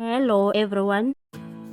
Hello everyone.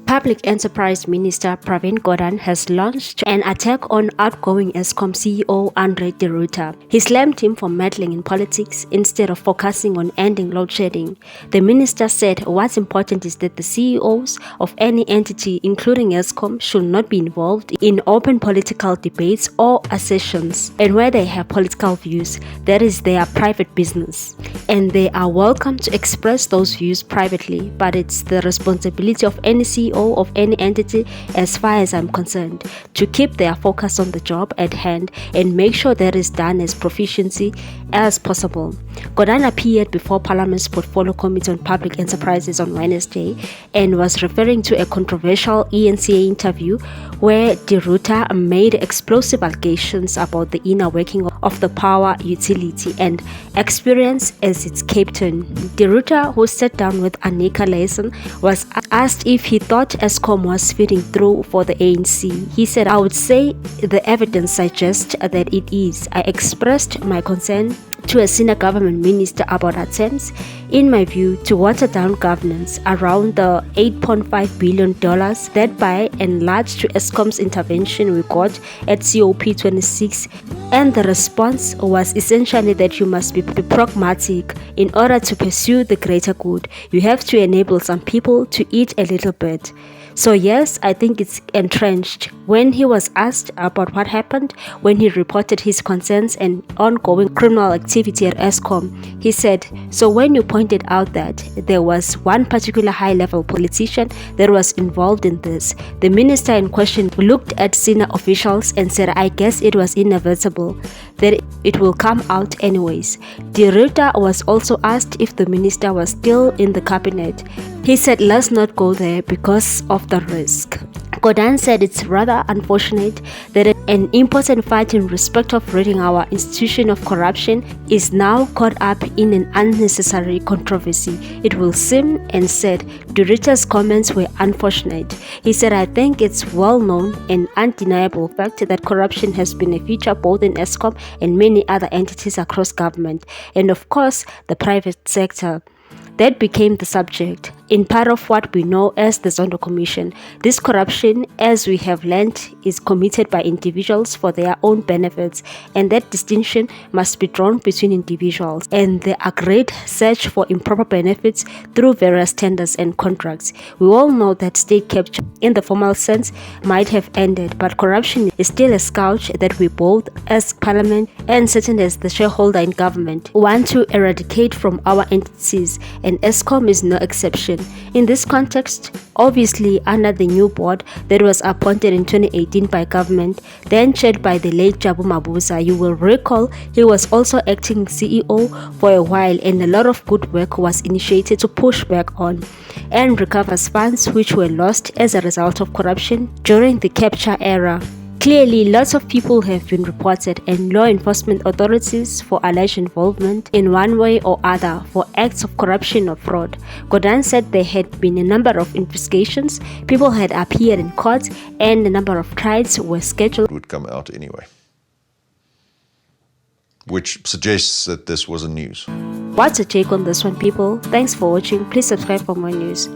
Public Enterprise Minister Pravin has launched an attack on outgoing Eskom CEO Ruyter. He slammed him for meddling in politics instead of focusing on ending load shedding. The minister said what's important is that the CEOs of any entity, including Eskom, should not be involved in open political debates or assertions, and where they have political views, that is their private business. And they are welcome to express those views privately, but it's the responsibility of any CEO of any entity, as far as I'm concerned, to keep their focus on the job at hand and make sure that is done as proficiency as possible. Gordhan appeared before Parliament's Portfolio Committee on Public Enterprises on Wednesday and was referring to a controversial ENCA interview where Ruyter made explosive allegations about the inner working of the power utility and experience as its captain. Ruyter, who sat down with Annika Leisen, was asked if he thought Eskom was feeding through for the ANC. He said, "I would say the evidence suggests that it is. I expressed my concern to a senior government minister about attempts, in my view, to water down governance around the $8.5 billion that by and large to Eskom's intervention we got at COP26, and the response was essentially that you must be pragmatic in order to pursue the greater good. You have to enable some people to eat a little bit." So yes, I think it's entrenched. When he was asked about what happened when he reported his concerns and ongoing criminal activity at Eskom, he said, "So when you pointed out that there was one particular high-level politician that was involved in this, the minister in question looked at senior officials and said, I guess it was inevitable that it will come out anyways." Ruyter was also asked if the minister was still in the cabinet. He said, "Let's not go there because of the risk." Gordhan said it's rather unfortunate that an important fight in respect of ridding our institution of corruption is now caught up in an unnecessary controversy. It will seem, and said Ruyter's comments were unfortunate. He said, "I think it's well known and undeniable fact that corruption has been a feature both in Eskom and many other entities across government, and of course the private sector. That became the subject in part of what we know as the Zondo Commission. This corruption, as we have learned, is committed by individuals for their own benefits, and that distinction must be drawn between individuals and the agreed search for improper benefits through various tenders and contracts. We all know that state capture, in the formal sense, might have ended, but corruption is still a scourge that we both, as Parliament and certain as the shareholder in government, want to eradicate from our entities, and Eskom is no exception. In this context, obviously under the new board that was appointed in 2018 by government, then chaired by the late Jabu Mabuza, you will recall he was also acting CEO for a while, and a lot of good work was initiated to push back on and recover funds which were lost as a result of corruption during the capture era. Clearly, lots of people have been reported and law enforcement authorities for alleged involvement in one way or other for acts of corruption or fraud. Gordhan said there had been a number of investigations, people had appeared in court, and a number of trials were scheduled. Would come out anyway, which suggests that this wasn't news. What's your take on this one, people? Thanks for watching. Please subscribe for more news.